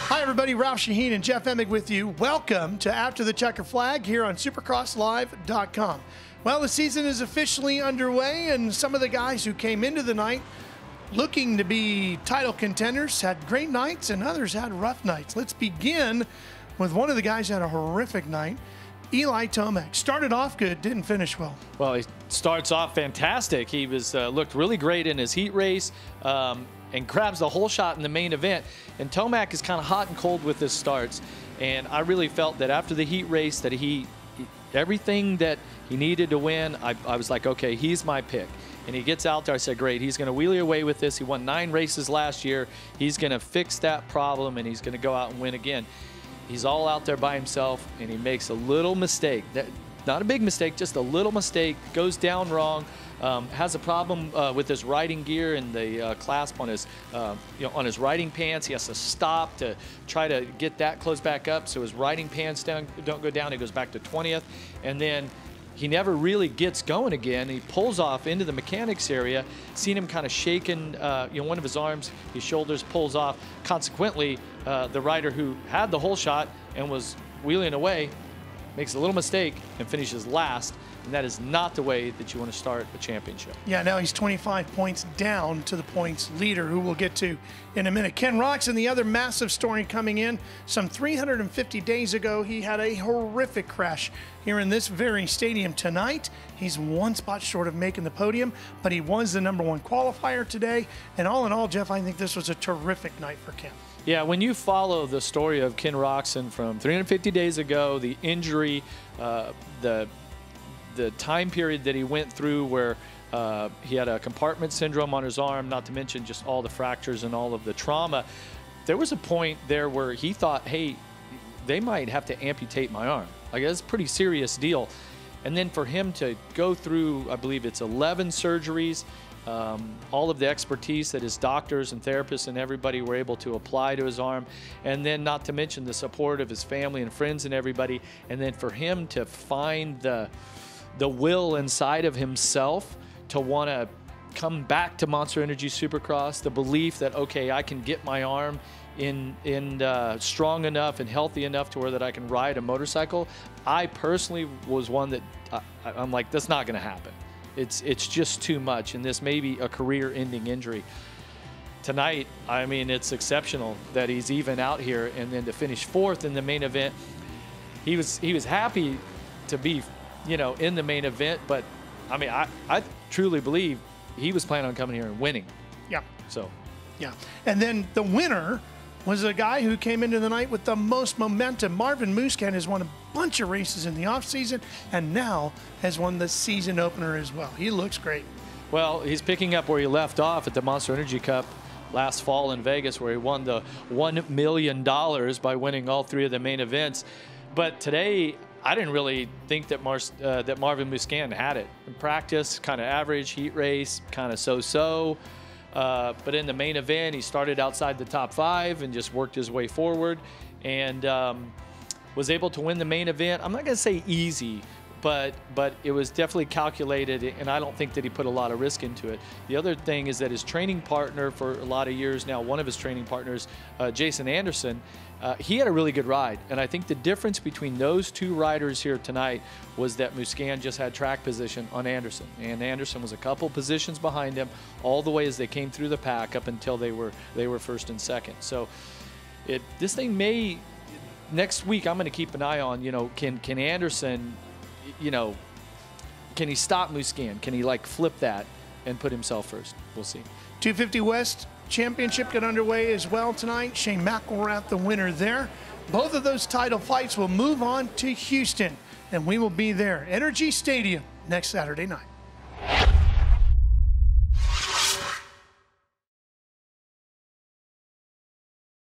Hi, everybody. Ralph Sheheen and Jef Emig with you. Welcome to After the Checker Flag here on SupercrossLive.com. Well, the season is officially underway, and some of the guys who came into the night looking to be title contenders had great nights, and others had rough nights. Let's begin with one of the guys who had a horrific night. Eli Tomac started off good, didn't finish well. Well, he starts off fantastic. He was looked really great in his heat race and grabs the whole shot in the main event. And Tomac is kind of hot and cold with his starts. And I really felt that after the heat race that everything that he needed to win, I was like, okay, he's my pick. And he gets out there, I said, great, he's going to wheelie away with this. He won 9 races last year. He's going to fix that problem, and he's going to go out and win again. He's all out there by himself, and he makes a little mistake. Not a big mistake, just a little mistake. Goes down wrong. Has a problem with his riding gear and the clasp on his, on his riding pants. He has to stop to try to get that closed back up, so his riding pants don't go down. He goes back to 20th, and then he never really gets going again. He pulls off into the mechanics area. Seen him kind of shaking, one of his arms, his shoulders pulls off. Consequently, the rider who had the whole shot and was wheeling away makes a little mistake and finishes last. And that is not the way that you want to start a championship. Yeah, now he's 25 points down to the points leader, who we'll get to in a minute. Ken Roczen, the other massive story coming in. Some 350 days ago, he had a horrific crash here in this very stadium tonight. He's one spot short of making the podium, but he was the #1 qualifier today. And all in all, Jeff, I think this was a terrific night for Ken. Yeah, when you follow the story of Ken Roczen from 350 days ago, the injury, the time period that he went through where he had a compartment syndrome on his arm, not to mention just all the fractures and all of the trauma, there was a point there where he thought, hey, they might have to amputate my arm. Like, that's a pretty serious deal. And then for him to go through, I believe it's 11 surgeries, all of the expertise that his doctors and therapists and everybody were able to apply to his arm, and then not to mention the support of his family and friends and everybody, and then for him to find the will inside of himself to want to come back to Monster Energy Supercross, the belief that, okay, I can get my arm in strong enough and healthy enough to where that I can ride a motorcycle. I personally was one that I'm like, that's not going to happen. It's just too much, and this may be a career-ending injury. Tonight, I mean, it's exceptional that he's even out here, and then to finish 4th in the main event. He was happy to be, in the main event, but I mean, I truly believe he was planning on coming here and winning. Yeah. So. Yeah. And then the winner was a guy who came into the night with the most momentum. Marvin Musquin has won a bunch of races in the offseason and now has won the season opener as well. He looks great. Well, he's picking up where he left off at the Monster Energy Cup last fall in Vegas, where he won the $1 million by winning all 3 of the main events. But today, I didn't really think that Marvin Musquin had it. In practice, kind of average, heat race, kind of so-so. But in the main event, he started outside the top 5 and just worked his way forward, and was able to win the main event. I'm not going to say easy, but it was definitely calculated, and I don't think that he put a lot of risk into it. The other thing is that his training partner for a lot of years now, one of his training partners, Jason Anderson, he had a really good ride. And I think the difference between those 2 riders here tonight was that Musquin just had track position on Anderson. And Anderson was a couple positions behind him all the way as they came through the pack up until they were 1st and 2nd. So this thing may, next week I'm going to keep an eye on, can Anderson, can he stop Musquin? Can he flip that and put himself first? We'll see. 250 West Championship got underway as well tonight. Shane McElrath, the winner there. Both of those title fights will move on to Houston, and we will be there, Energy Stadium, next Saturday night.